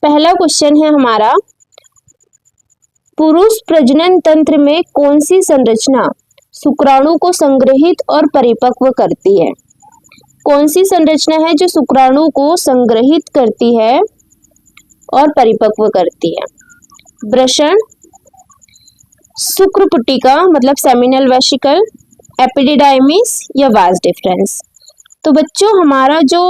पहला क्वेश्चन है हमारा, पुरुष प्रजनन तंत्र में कौन सी संरचना शुक्राणु को संग्रहित और परिपक्व करती है? कौन सी संरचना है जो शुक्राणु को संग्रहित करती है और परिपक्व करती है? वृषण, शुक्रपुटिका मतलब सेमिनल वेसिकल, एपिडिडाइमिस या वास डिफरेंस। तो बच्चों हमारा जो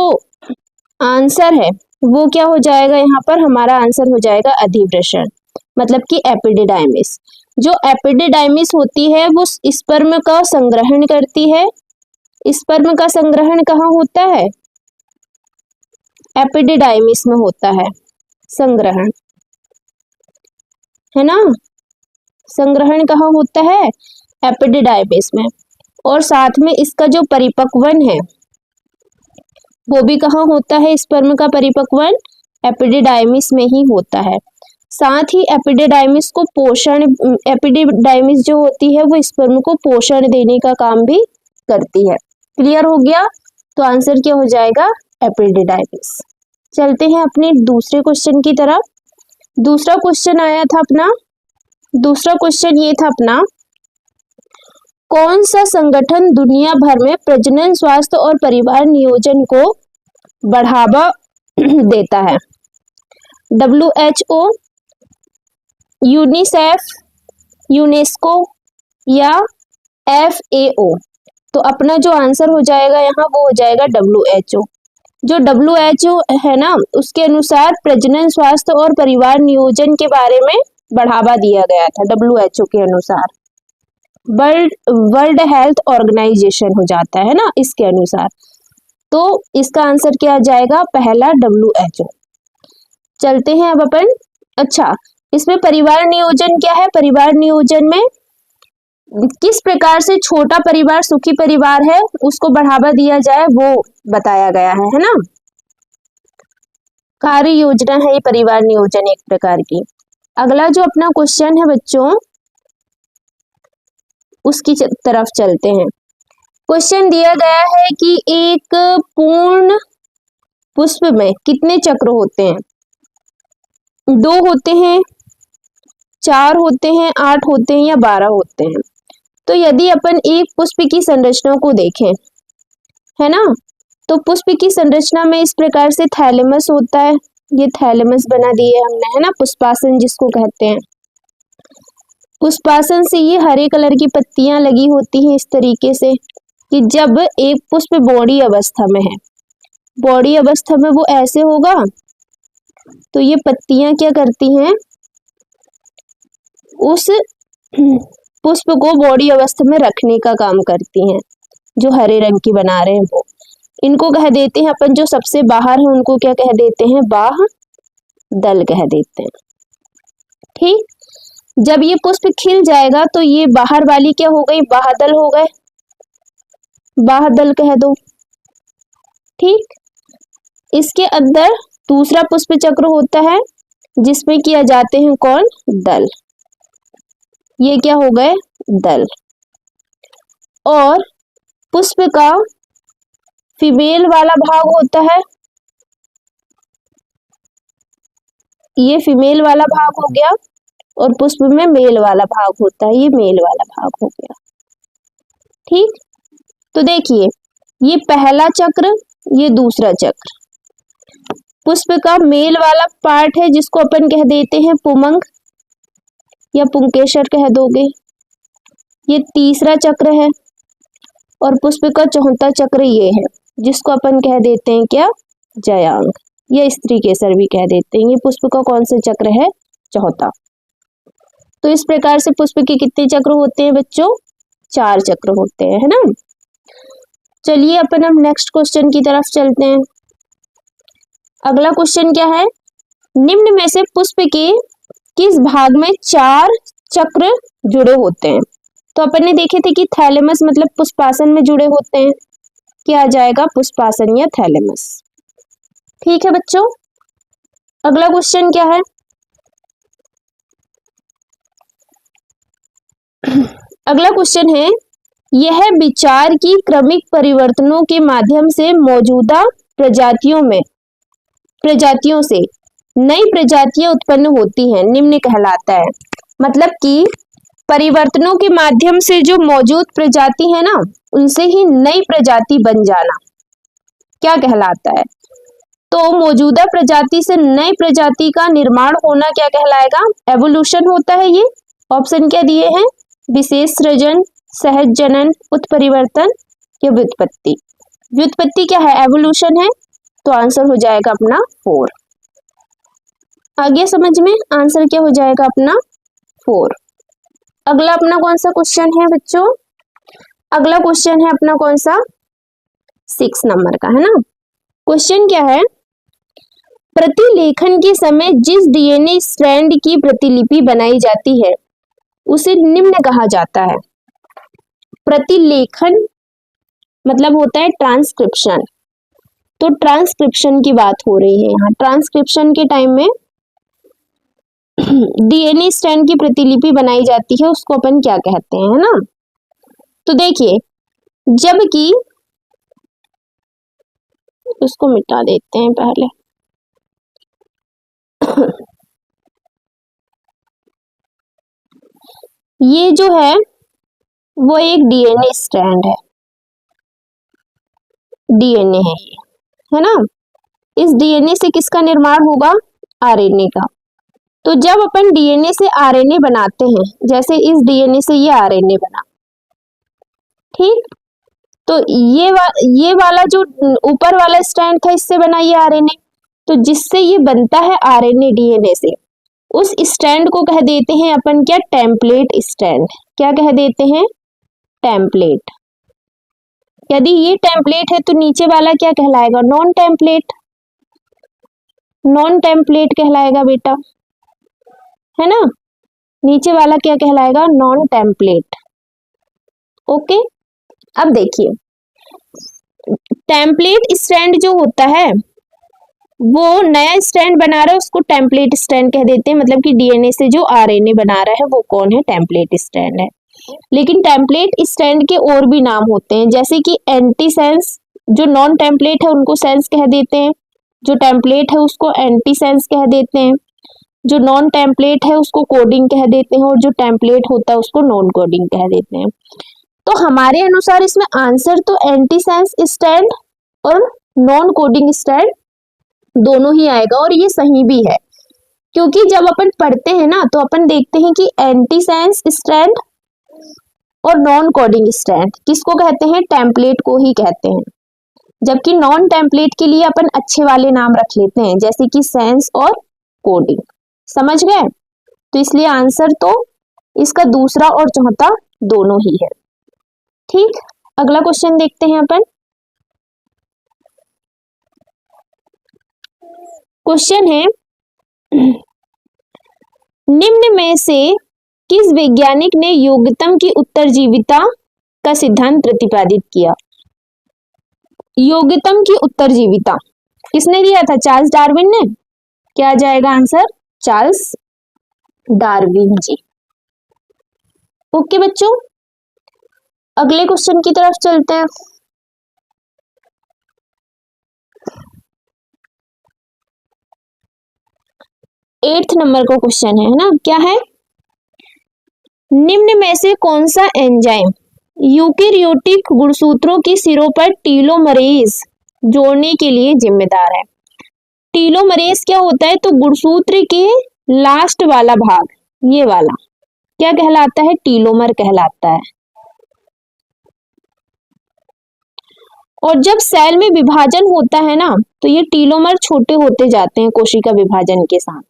आंसर है वो क्या हो जाएगा? यहाँ पर हमारा आंसर हो जाएगा अधिवृषण मतलब कि एपिडिडाइमिस। जो एपिडिडाइमिस होती है वो स्पर्म का संग्रहण करती है। स्पर्म का संग्रहण कहाँ होता है? एपिडिडाइमिस में होता है संग्रहण, है ना। संग्रहण कहाँ होता है? एपिडिडाइमिस में। और साथ में इसका जो परिपक्वन है वो भी कहाँ होता है? स्पर्म का परिपक्वन एपिडिडाइमिस में ही होता है। साथ ही एपिडिडाइमिस को पोषण, एपिडिडाइमिस जो होती है वो स्पर्म को पोषण देने का काम भी करती है। क्लियर हो गया? तो आंसर क्या हो जाएगा? एपिडिडाइमिस। चलते हैं अपने दूसरे क्वेश्चन की तरफ। दूसरा क्वेश्चन आया था अपना, दूसरा क्वेश्चन ये था अपना, कौन सा संगठन दुनिया भर में प्रजनन, स्वास्थ्य और परिवार नियोजन को बढ़ावा देता है? WHO, यूनिसेफ, यूनेस्को या FAO? तो अपना जो आंसर हो जाएगा यहाँ वो हो जाएगा WHO। जो WHO है ना, उसके अनुसार प्रजनन, स्वास्थ्य और परिवार नियोजन के बारे में बढ़ावा दिया गया था। WHO के अनुसार वर्ल्ड हेल्थ ऑर्गेनाइजेशन हो जाता है ना इसके अनुसार। तो इसका आंसर क्या आ जाएगा? पहला WHO। चलते हैं अब अपन। अच्छा, इसमें परिवार नियोजन क्या है? परिवार नियोजन में किस प्रकार से छोटा परिवार सुखी परिवार है उसको बढ़ावा दिया जाए वो बताया गया है ना। कार्य योजना है ये परिवार नियोजन एक प्रकार की। अगला जो अपना क्वेश्चन है बच्चों उसकी तरफ चलते हैं। क्वेश्चन दिया गया है कि एक पूर्ण पुष्प में कितने चक्र होते हैं? 2 होते हैं, 4 होते हैं, 8 होते हैं या 12 होते हैं? तो यदि अपन एक पुष्प की संरचना को देखें, है ना, तो पुष्प की संरचना में इस प्रकार से थैलेमस होता है। ये थैलेमस बना दिए हमने, है ना, पुष्पासन जिसको कहते हैं। पुष्पासन से ये हरे कलर की पत्तियां लगी होती हैं इस तरीके से कि जब एक पुष्प बॉडी अवस्था में है, बॉडी अवस्था में वो ऐसे होगा तो ये पत्तियां क्या करती हैं? उस पुष्प को बॉडी अवस्था में रखने का काम करती हैं। जो हरे रंग की बना रहे हैं वो, इनको कह देते हैं अपन, जो सबसे बाहर है उनको क्या कह देते हैं? बाह्यदल कह देते हैं। ठीक, जब ये पुष्प खिल जाएगा तो ये बाहर वाली क्या हो गई? बाह्यदल हो गए, बाह्यदल कह दो। ठीक, इसके अंदर दूसरा पुष्प चक्र होता है जिसमें किया जाते हैं कौन? दल। ये क्या हो गए? दल। और पुष्प का फीमेल वाला भाग होता है, ये फीमेल वाला भाग हो गया, और पुष्प में मेल वाला भाग होता है, ये मेल वाला भाग हो गया। ठीक, तो देखिए ये पहला चक्र, ये दूसरा चक्र। पुष्प का मेल वाला पार्ट है जिसको अपन कह देते हैं पुमंग या पुंकेसर कह दोगे, ये तीसरा चक्र है। और पुष्प का चौथा चक्र ये है जिसको अपन कह देते हैं क्या? जयांग या स्त्री केसर भी कह देते हैं। ये पुष्प का कौन सा चक्र है? चौथा। तो इस प्रकार से पुष्प के कितने चक्र होते हैं बच्चों? 4 चक्र होते हैं, है ना। चलिए अपन अब नेक्स्ट क्वेश्चन की तरफ चलते हैं। अगला क्वेश्चन क्या है? निम्न में से पुष्प के किस भाग में 4 चक्र जुड़े होते हैं? तो अपन ने देखे थे कि थैलेमस मतलब पुष्पासन में जुड़े होते हैं। क्या आ जाएगा? पुष्पासन या थैलेमस। ठीक है बच्चों, अगला क्वेश्चन क्या है? अगला क्वेश्चन है, यह विचार की क्रमिक परिवर्तनों के माध्यम से मौजूदा प्रजातियों से नई प्रजातियां उत्पन्न होती हैं निम्न कहलाता है। मतलब कि परिवर्तनों के माध्यम से जो मौजूद प्रजाति है ना, उनसे ही नई प्रजाति बन जाना क्या कहलाता है? तो मौजूदा प्रजाति से नई प्रजाति का निर्माण होना क्या कहलाएगा? एवोल्यूशन होता है ये। ऑप्शन क्या दिए हैं? विशेष सृजन, सहज जनन, उत्परिवर्तन या व्युत्पत्ति। व्युत्पत्ति क्या है? एवोल्यूशन है। तो आंसर हो जाएगा अपना 4। आगे समझ में, आंसर क्या हो जाएगा अपना 4। अगला अपना कौन सा क्वेश्चन है बच्चों? अगला क्वेश्चन है अपना कौन सा? 6 नंबर का है ना। क्वेश्चन क्या है? प्रतिलेखन के समय जिस डीएनए स्ट्रैंड की प्रतिलिपि बनाई जाती है उसे निम्न कहा जाता है। प्रतिलेखन मतलब होता है ट्रांसक्रिप्शन। तो ट्रांसक्रिप्शन की बात हो रही है यहाँ। ट्रांसक्रिप्शन के टाइम में डीएनए स्ट्रैंड की प्रतिलिपि बनाई जाती है, उसको अपन क्या कहते हैं, है ना। तो देखिए, जबकि उसको मिटा देते हैं पहले। ये जो है वो एक डीएनए स्ट्रैंड है, डीएनए है ये, है ना। इस डीएनए से किसका निर्माण होगा? आरएनए का। तो जब अपन डीएनए से आरएनए बनाते हैं, जैसे इस डीएनए से ये आरएनए बना, ठीक, तो ये वाला जो ऊपर वाला स्ट्रैंड था, इससे बना ये आरएनए। तो जिससे ये बनता है आरएनए डीएनए से, उस स्ट्रैंड को कह देते हैं अपन क्या? Template strand. क्या कह देते हैं? टेम्पलेट। यदि ये टेम्पलेट है तो नीचे वाला क्या कहलाएगा? Non template. नॉन टेम्पलेट कहलाएगा बेटा, है ना। नीचे वाला क्या कहलाएगा? Non template. ओके, अब देखिए, टेम्पलेट स्ट्रैंड जो होता है वो नया स्ट्रैंड बना रहा है, उसको टेम्पलेट स्ट्रैंड कह देते हैं। मतलब कि डीएनए से जो आरएनए बना रहा है वो कौन है? टेम्पलेट स्ट्रैंड है। लेकिन टेम्पलेट स्ट्रैंड के और भी नाम होते हैं, जैसे कि एंटीसेंस। जो नॉन टेम्पलेट है उनको सेंस कह देते हैं, जो टेम्पलेट है उसको एंटीसेंस कह देते हैं, जो नॉन टेम्पलेट है उसको कोडिंग कह देते हैं, और जो टेम्पलेट होता है उसको नॉन कोडिंग कह देते हैं। तो हमारे अनुसार इसमें आंसर तो एंटीसेंस स्ट्रैंड और नॉन कोडिंग स्ट्रैंड दोनों ही आएगा, और ये सही भी है। क्योंकि जब अपन पढ़ते हैं ना तो अपन देखते हैं कि एंटीसेंस स्ट्रैंड और नॉन कोडिंग स्ट्रैंड किसको कहते हैं? टेम्पलेट को ही कहते हैं। जबकि नॉन टेम्पलेट के लिए अपन अच्छे वाले नाम रख लेते हैं, जैसे कि सेंस और कोडिंग। समझ गए? तो इसलिए आंसर तो इसका दूसरा और चौथा दोनों ही है। ठीक, अगला क्वेश्चन देखते हैं अपन। क्वेश्चन है, निम्न में से किस वैज्ञानिक ने योग्यतम की उत्तरजीविता का सिद्धांत प्रतिपादित किया? योग्यतम की उत्तरजीविता किसने दिया था? चार्ल्स डार्विन ने। क्या आ जाएगा आंसर? चार्ल्स डार्विन जी। ओके बच्चों, अगले क्वेश्चन की तरफ चलते हैं। एट्थ नंबर का क्वेश्चन है ना। क्या है? निम्न में से कौन सा एंजाइम यूकेरियोटिक गुणसूत्रों की सिरों पर टीलोमरेज जोड़ने के लिए जिम्मेदार है? टीलोमरेज क्या होता है? तो गुणसूत्र के लास्ट वाला भाग, ये वाला क्या कहलाता है? टीलोमर कहलाता है। और जब सेल में विभाजन होता है ना, तो ये टीलोमर छोटे होते जाते हैं कोशिका विभाजन के साथ।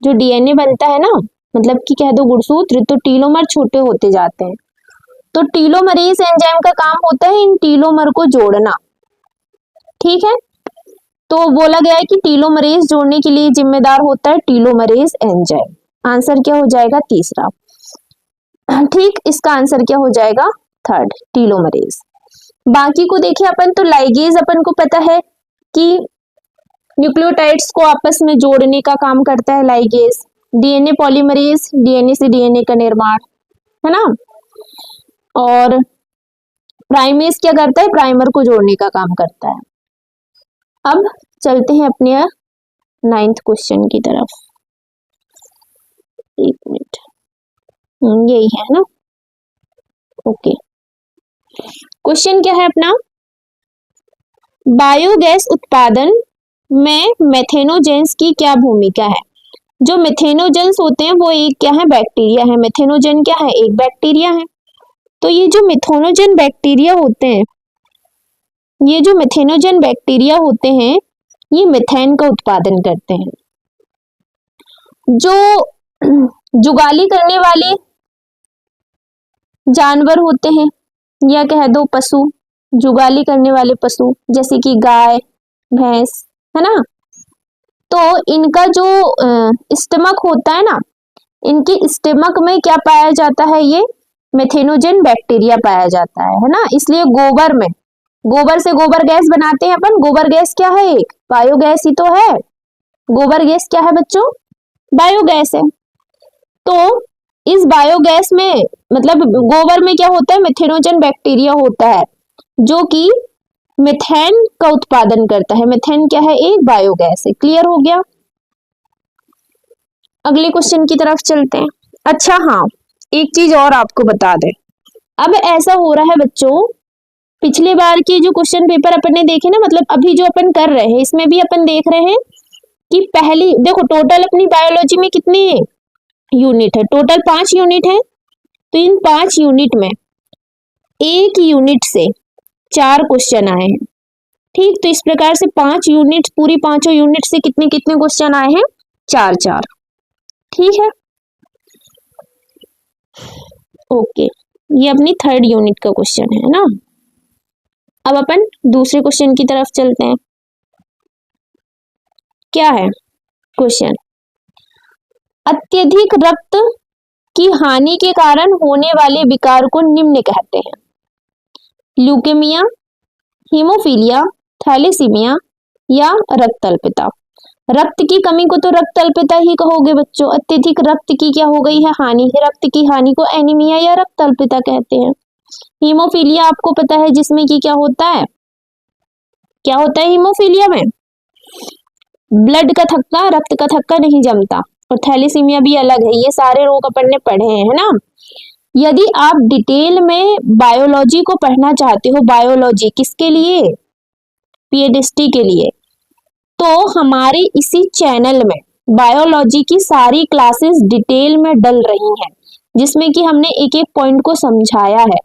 जो डीएनए बनता है ना, मतलब कि कह दो गुणसूत्र, तो टीलोमर छोटे होते जाते हैं। तो टीलोमरेज एंजाइम का काम होता है इन टीलोमर को जोड़ना। ठीक है, तो बोला गया है कि टीलोमरेज जोड़ने के लिए जिम्मेदार होता है टीलोमरेज एंजाइम। आंसर क्या हो जाएगा? तीसरा। ठीक, इसका आंसर क्या हो जाएगा? Third, telomerase. बाकी को देखिए अपन, तो लाइगेज अपन को पता है कि न्यूक्लियोटाइड्स को आपस में जोड़ने का काम करता है लाइगेज। डीएनए पॉलीमरेज, डीएनए से डीएनए का निर्माण, है ना। और प्राइमेज क्या करता है? प्राइमर को जोड़ने का काम करता है। अब चलते हैं अपने 9th क्वेश्चन की तरफ। एक मिनट, यही है ना। ओके, क्वेश्चन क्या है अपना, बायोगैस उत्पादन में मेथेनोजेंस की क्या भूमिका है। जो मेथेनोजेंस होते हैं वो एक क्या है, बैक्टीरिया है। मेथेनोजेन क्या है, एक बैक्टीरिया है। तो ये जो मेथेनोजेन बैक्टीरिया होते हैं, ये जो मेथेनोजेन बैक्टीरिया होते हैं, ये मीथेन का उत्पादन करते हैं। जो जुगाली करने वाले जानवर होते हैं, या कह दो पशु, जुगाली करने वाले पशु जैसे कि गाय, भैंस, है ना। तो इनका जो स्टमक होता है ना, इनके स्टमक में क्या पाया जाता है, ये मेथेनोजेन बैक्टीरिया पाया जाता है ना। इसलिए गोबर से गोबर गैस बनाते हैं अपन। गोबर गैस क्या है, एक बायोगैस ही तो है। गोबर गैस क्या है बच्चों, बायोगैस है। तो इस बायोगैस में मतलब गोबर में क्या होता है, मेथेनोजेन बैक्टीरिया होता है जो कि मीथेन का उत्पादन करता है। मीथेन क्या है, एक बायोगैस है। क्लियर हो गया। अगले क्वेश्चन की तरफ चलते हैं। अच्छा हाँ, एक चीज और आपको बता दें, अब ऐसा हो रहा है बच्चों, पिछली बार की जो क्वेश्चन पेपर अपन ने देखे ना, मतलब अभी जो अपन कर रहे हैं इसमें भी अपन देख रहे हैं कि पहली देखो टोटल अपनी बायोलॉजी में कितनी यूनिट है, टोटल 5 यूनिट है। तो इन 5 यूनिट में एक यूनिट से 4 क्वेश्चन आए हैं। ठीक, तो इस प्रकार से 5 यूनिट, पूरी 5 यूनिट से कितने कितने क्वेश्चन आए हैं, 4-4। ठीक है, ओके, ये अपनी 3rd यूनिट का क्वेश्चन है ना। अब अपन दूसरे क्वेश्चन की तरफ चलते हैं। क्या है क्वेश्चन, अत्यधिक रक्त की हानि के कारण होने वाले विकार को निम्न कहते हैं, ल्यूकेमिया, हीमोफीलिया, थैलेसीमिया या रक्त अल्पता। रक्त की कमी को तो रक्त अल्पता ही कहोगे बच्चों। अत्यधिक रक्त की क्या हो गई है, हानि, रक्त की हानि को एनीमिया या रक्त अल्पता कहते हैं। हीमोफीलिया आपको पता है जिसमें कि क्या होता है, क्या होता है हीमोफीलिया में, ब्लड का थक्का, रक्त का थक्का नहीं जमता। और थैलेसीमिया भी अलग है, ये सारे रोग अपन ने पढ़े हैं, है ना। यदि आप डिटेल में बायोलॉजी को पढ़ना चाहते हो, बायोलॉजी किसके लिए, पीएचडी के लिए, तो हमारे इसी चैनल में बायोलॉजी की सारी क्लासेस डिटेल में डल रही हैं, जिसमें कि हमने एक एक पॉइंट को समझाया है।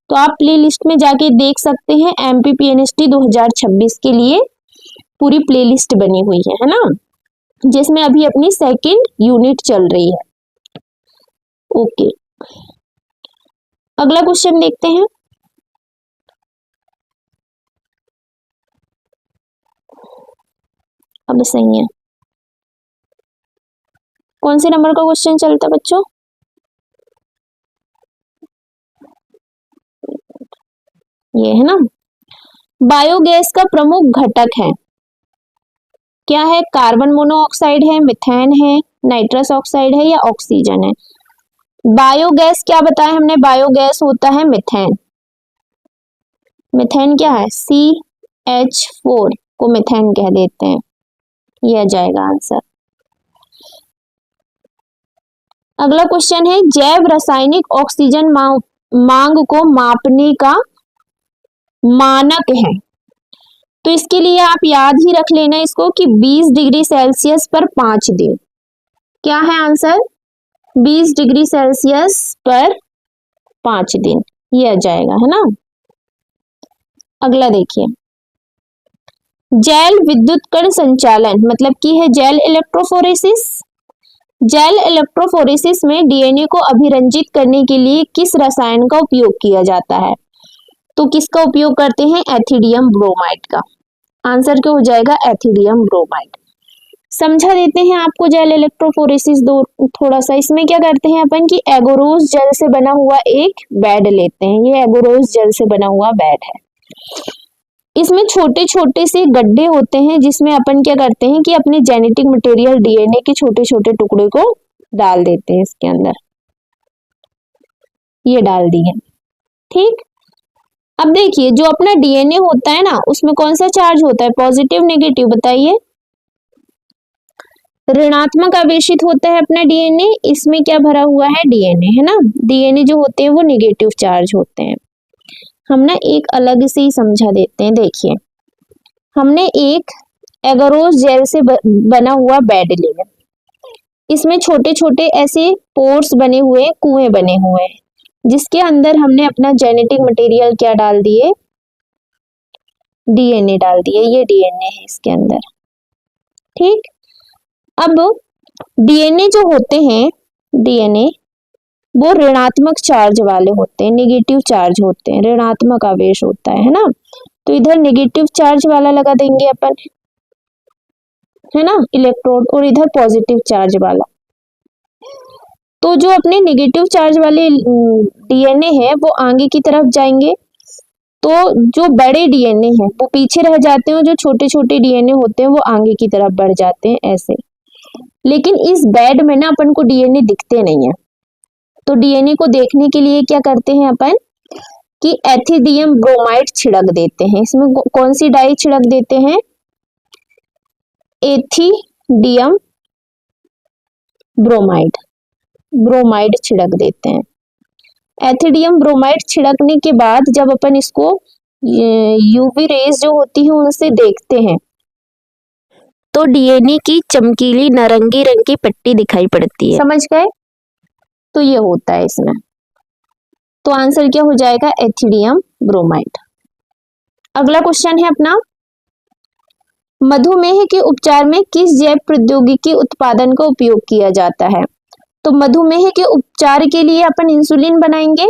तो आप प्लेलिस्ट में जाके देख सकते हैं, एमपीपीएनएसटी 2026 के लिए पूरी प्लेलिस्ट बनी हुई है ना, जिसमें अभी अपनी 2nd यूनिट चल रही है। ओके, अगला क्वेश्चन देखते हैं। अब सही है, कौन से नंबर का क्वेश्चन चलता है बच्चों, ये है ना। बायोगैस का प्रमुख घटक है, क्या है, कार्बन मोनोऑक्साइड है, मिथेन है, नाइट्रस ऑक्साइड है या ऑक्सीजन है। बायोगैस क्या बताया हमने, बायोगैस होता है मिथेन। मिथेन क्या है, CH4 को मिथेन कह देते हैं, यह जाएगा आंसर। अगला क्वेश्चन है, जैव रासायनिक ऑक्सीजन मांग को मापने का मानक है। तो इसके लिए आप याद ही रख लेना इसको कि 20 डिग्री सेल्सियस पर 5 दिन। क्या है आंसर, 20 डिग्री सेल्सियस पर 5 दिन, ये आ जाएगा, है ना। अगला देखिए, जैल विद्युत कण संचालन मतलब की है जैल इलेक्ट्रोफोरेसिस। जैल इलेक्ट्रोफोरेसिस में डीएनए को अभिरंजित करने के लिए किस रसायन का उपयोग किया जाता है। तो किसका उपयोग करते हैं, एथिडियम ब्रोमाइड का। आंसर क्या हो जाएगा, एथिडियम ब्रोमाइड। समझा देते हैं आपको जैल इलेक्ट्रोफोरेसिस दो थोड़ा सा। इसमें क्या करते हैं अपन की एगोरोस जल से बना हुआ एक बेड लेते हैं, ये एगोरोस जल से बना हुआ बेड है। इसमें छोटे छोटे से गड्ढे होते हैं जिसमें अपन क्या करते हैं कि अपने जेनेटिक मटेरियल डीएनए के छोटे छोटे टुकड़े को डाल देते हैं इसके अंदर, ये डाल दिए। ठीक, अब देखिए जो अपना डीएनए होता है ना, उसमें कौन सा चार्ज होता है, पॉजिटिव नेगेटिव, बताइए। ऋणात्मक आवेशित होता है अपना डीएनए, इसमें क्या भरा हुआ है, डीएनए, है ना। डीएनए जो होते हैं वो नेगेटिव चार्ज होते हैं। हम ना एक अलग से ही समझा देते हैं। देखिए, हमने एक एगरोस जेल से बना हुआ बेड लिया, इसमें छोटे छोटे ऐसे पोर्स बने हुए, कुएं बने हुए हैं, जिसके अंदर हमने अपना जेनेटिक मटेरियल क्या डाल दिए, डीएनए डाल दिए। ये डीएनए है इसके अंदर, ठीक। अब डीएनए जो होते हैं, डीएनए वो ऋणात्मक चार्ज वाले होते हैं, नेगेटिव चार्ज होते हैं, ऋणात्मक आवेश होता है ना। तो इधर नेगेटिव चार्ज वाला लगा देंगे अपन, है ना, इलेक्ट्रोड, और इधर पॉजिटिव चार्ज वाला। तो जो अपने नेगेटिव चार्ज वाले डीएनए है वो आगे की तरफ जाएंगे, तो जो बड़े डीएनए हैं वो पीछे रह जाते हैं, जो छोटे छोटे डीएनए होते हैं वो आगे की तरफ बढ़ जाते हैं, ऐसे। लेकिन इस बेड में ना अपन को डीएनए दिखते नहीं है, तो डीएनए को देखने के लिए क्या करते हैं अपन कि एथिडियम ब्रोमाइड छिड़क देते हैं। इसमें कौन सी डाई छिड़क देते हैं, एथिडियम ब्रोमाइड, ब्रोमाइड छिड़क देते हैं। एथिडियम ब्रोमाइड छिड़कने के बाद जब अपन इसको यूवी रेज जो होती है उनसे देखते हैं, तो डीएनए की चमकीली नारंगी रंग की पट्टी दिखाई पड़ती है, समझ गए। तो ये होता है इसमें। तो आंसर क्या हो जाएगा, एथिडियम ब्रोमाइड। अगला क्वेश्चन है अपना, मधुमेह के उपचार में किस जैव प्रौद्योगिकी उत्पादन का उपयोग किया जाता है। तो मधुमेह के उपचार के लिए अपन इंसुलिन बनाएंगे,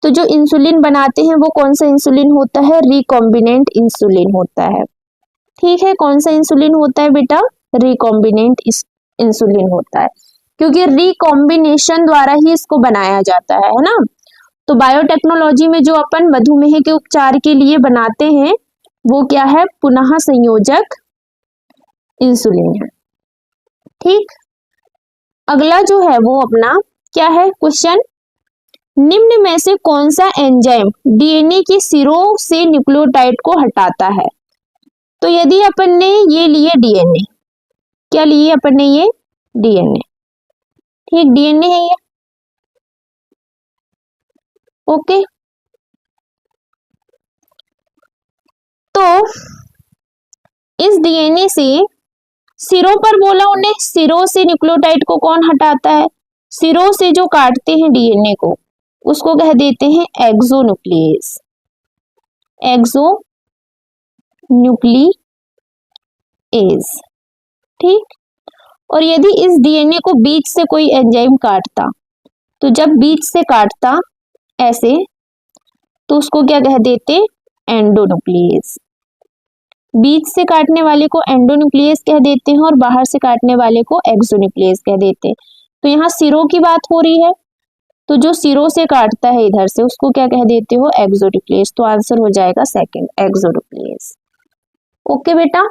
तो जो इंसुलिन बनाते हैं वो कौन सा इंसुलिन होता है, रिकॉम्बिनेंट इंसुलिन होता है, ठीक है। कौन सा इंसुलिन होता है बेटा, रिकॉम्बिनेंट इंसुलिन होता है, क्योंकि रिकॉम्बिनेशन द्वारा ही इसको बनाया जाता है ना। तो बायोटेक्नोलॉजी में जो अपन मधुमेह के उपचार के लिए बनाते हैं वो क्या है, पुनः संयोजक इंसुलिन है, ठीक। अगला जो है वो अपना क्या है क्वेश्चन, निम्न में से कौन सा एंजाइम डीएनए के सिरों से न्यूक्लियोटाइड को हटाता है। तो यदि अपन ने ये लिए डीएनए, क्या लिए अपन ने, ये डीएनए, ठीक, डीएनए है ये, ओके। तो इस डीएनए से सिरों पर बोला उन्हें, सिरों से न्यूक्लियोटाइड को कौन हटाता है, सिरों से जो काटते हैं डीएनए को उसको कह देते हैं एक्सोन्यूक्लियस, एक्सोन्यूक्लियस, ठीक। और यदि इस डीएनए को बीच से कोई एंजाइम काटता, तो जब बीच से काटता ऐसे, तो उसको क्या कह देते, एंडोन्यूक्लियस। बीच से काटने वाले को एंडोन्यूक्लियस कह देते हैं और बाहर से काटने वाले को एक्सोन्यूक्लियस कह देते हैं। तो यहाँ सिरों की बात हो रही है, तो जो सिरों से काटता है इधर से उसको क्या कह देते हो, एक्सोन्यूक्लियस। तो आंसर हो जाएगा सेकंड, एक्सोन्यूक्लियस, ओके बेटा।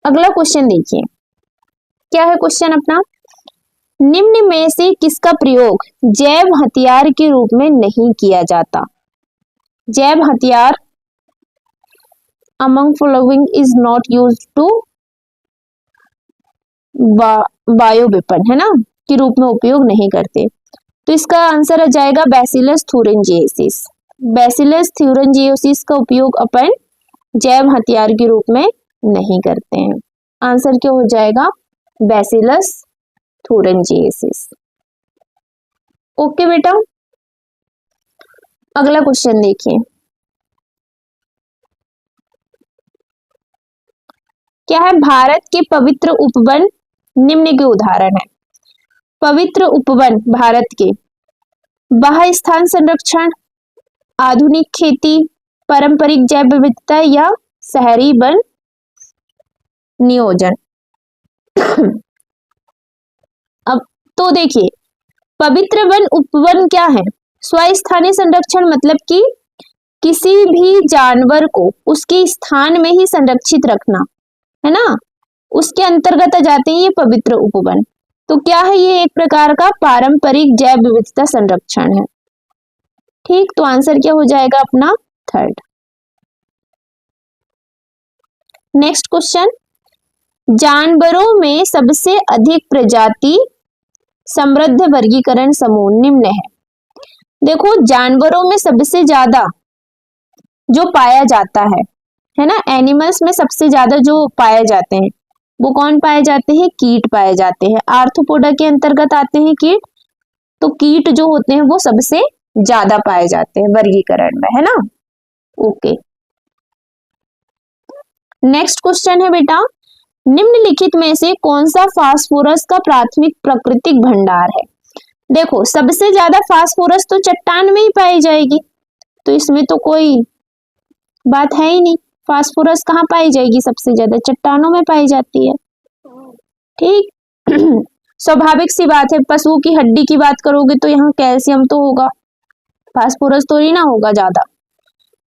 अगला क्वेश्चन देखिए, क्या है क्वेश्चन अपना, निम्न में से किसका प्रयोग जैव हथियार के रूप में नहीं किया जाता। जैव हथियार among following is not used to bio weapon, है ना, के रूप में उपयोग नहीं करते। तो इसका आंसर आ जाएगा बैसिलस थुरिंजिएसिस। बैसिलस थुरिंजिएसिस का उपयोग अपन जैव हथियार के रूप में नहीं करते हैं। आंसर क्या हो जाएगा, बैसिलस थुरिंजिएसिस, ओके बेटा। अगला क्वेश्चन देखिए, क्या है, भारत के पवित्र उपवन निम्न के उदाहरण है। पवित्र उपवन भारत के, बाह्य स्थान संरक्षण, आधुनिक खेती, पारंपरिक जैव विविधता या शहरी वन नियोजन। अब तो देखिए, पवित्र वन उपवन क्या है, स्वस्थानीय संरक्षण, मतलब कि किसी भी जानवर को उसके स्थान में ही संरक्षित रखना, है ना, उसके अंतर्गत आ जाते हैं ये पवित्र उपवन। तो क्या है, ये एक प्रकार का पारंपरिक जैव विविधता संरक्षण है, ठीक। तो आंसर क्या हो जाएगा अपना, थर्ड। नेक्स्ट क्वेश्चन, जानवरों में सबसे अधिक प्रजाति समृद्ध वर्गीकरण समूह निम्न है। देखो, जानवरों में सबसे ज्यादा जो पाया जाता है ना, एनिमल्स में सबसे ज्यादा जो पाए जाते हैं वो कौन पाए जाते हैं? कीट पाए जाते हैं। आर्थ्रोपोडा के अंतर्गत आते हैं कीट। तो कीट जो होते हैं वो सबसे ज्यादा पाए जाते हैं वर्गीकरण में, है ना। ओके, नेक्स्ट क्वेश्चन है बेटा, निम्नलिखित में से कौन सा फास्फोरस का प्राथमिक प्राकृतिक भंडार है? देखो, सबसे ज्यादा फास्फोरस तो चट्टान में ही पाई जाएगी, तो इसमें तो कोई बात है ही नहीं। फास्फोरस कहाँ पाई जाएगी? सबसे ज्यादा चट्टानों में पाई जाती है। ठीक स्वाभाविक सी बात है, पशु की हड्डी की बात करोगे तो यहाँ कैल्शियम तो होगा, फास्फोरस तो ही ना होगा।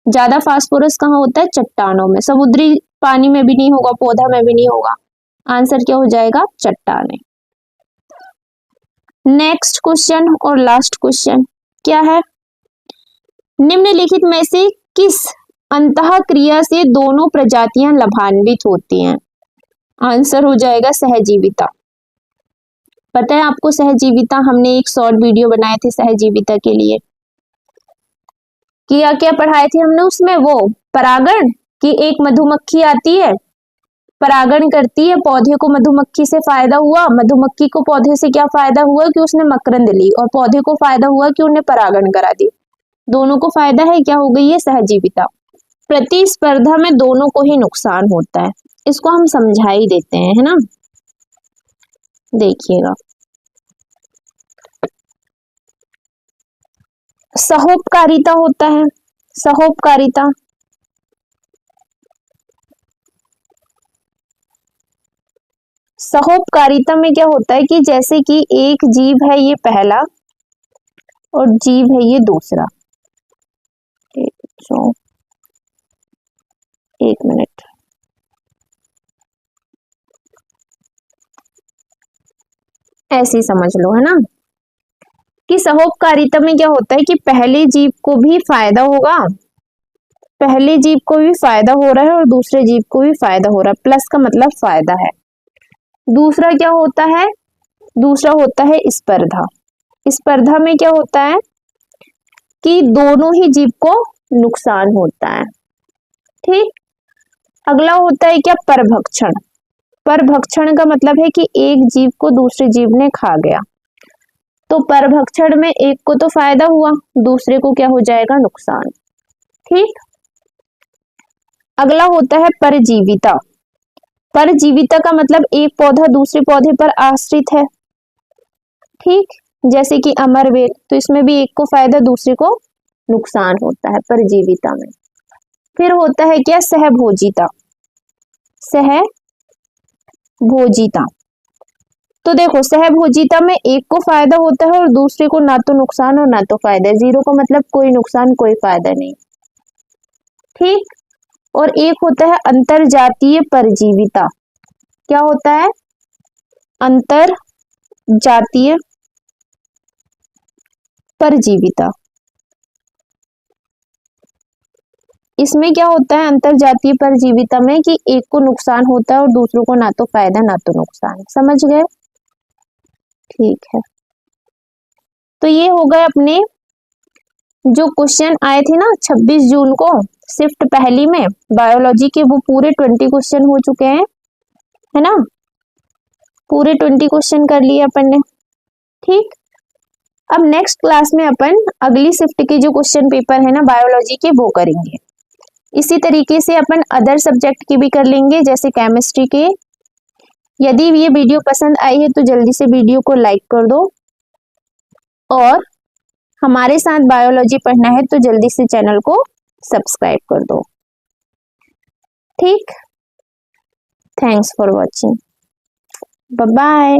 ज्यादा फास्फोरस कहाँ होता है? चट्टानों में। समुद्री पानी में भी नहीं होगा, पौधा में भी नहीं होगा। आंसर क्या हो जाएगा? चट्टानें। नेक्स्ट क्वेश्चन और लास्ट क्वेश्चन क्या है? निम्नलिखित में से किस अंतःक्रिया से दोनों प्रजातियां लाभान्वित होती हैं? आंसर हो जाएगा सहजीविता। पता है आपको सहजीविता? हमने एक शॉर्ट वीडियो बनाए थे सहजीविता के लिए। क्या क्या पढ़ाए थे हमने उसमें? वो परागण की एक मधुमक्खी आती है, परागण करती है, पौधे को मधुमक्खी से फायदा हुआ, मधुमक्खी को पौधे से क्या फायदा हुआ कि उसने मकरंद ली, और पौधे को फायदा हुआ कि उन्हें परागण करा दी। दोनों को फायदा है, क्या हो गई है? सहजीविता। प्रतिस्पर्धा में दोनों को ही नुकसान होता है, इसको हम समझा ही देते हैं, है ना। देखिएगा, सहोपकारिता होता है, सहोपकारिता। सहोपकारिता में क्या होता है कि जैसे कि एक जीव है ये पहला और जीव है ये दूसरा। एक मिनट, ऐसे ही समझ लो, है ना, कि सहोपकारिता में क्या होता है कि पहले जीव को भी फायदा होगा, पहले जीव को भी फायदा हो रहा है और दूसरे जीव को भी फायदा हो रहा है। प्लस का मतलब फायदा है। दूसरा क्या होता है? दूसरा होता है स्पर्धा। स्पर्धा में क्या होता है कि दोनों ही जीव को नुकसान होता है। ठीक, अगला होता है क्या? परभक्षण। परभक्षण का मतलब है कि एक जीव को दूसरे जीव ने खा गया, तो परभक्षण में एक को तो फायदा हुआ, दूसरे को क्या हो जाएगा? नुकसान। ठीक, अगला होता है परजीविता। परजीविता का मतलब एक पौधा दूसरे पौधे पर आश्रित है। ठीक, जैसे कि अमरवेल, तो इसमें भी एक को फायदा दूसरे को नुकसान होता है परजीविता में। फिर होता है क्या? सहभोजिता। सहभोजिता, तो देखो सहभोजिता में एक को फायदा होता है और दूसरे को ना तो नुकसान और ना तो फायदा। जीरो का मतलब कोई नुकसान कोई फायदा नहीं। ठीक, और एक होता है अंतरजातीय परजीविता। क्या होता है? अंतरजातीय परजीविता। इसमें क्या होता है अंतरजातीय परजीविता में कि एक को नुकसान होता है और दूसरों को ना तो फायदा ना तो नुकसान। समझ गए? ठीक है, तो ये हो गए अपने जो क्वेश्चन आए थे ना 26 जून को शिफ्ट पहली में बायोलॉजी के, वो पूरे 20 क्वेश्चन हो चुके हैं, है ना। पूरे 20 क्वेश्चन कर लिए अपन ने। ठीक, अब नेक्स्ट क्लास में अपन अगली शिफ्ट के जो क्वेश्चन पेपर है ना बायोलॉजी के वो करेंगे। इसी तरीके से अपन अदर सब्जेक्ट की भी कर लेंगे, जैसे केमिस्ट्री के। यदि ये वीडियो पसंद आई है तो जल्दी से वीडियो को लाइक कर दो, और हमारे साथ बायोलॉजी पढ़ना है तो जल्दी से चैनल को सब्सक्राइब कर दो। ठीक, thanks for watching, bye bye.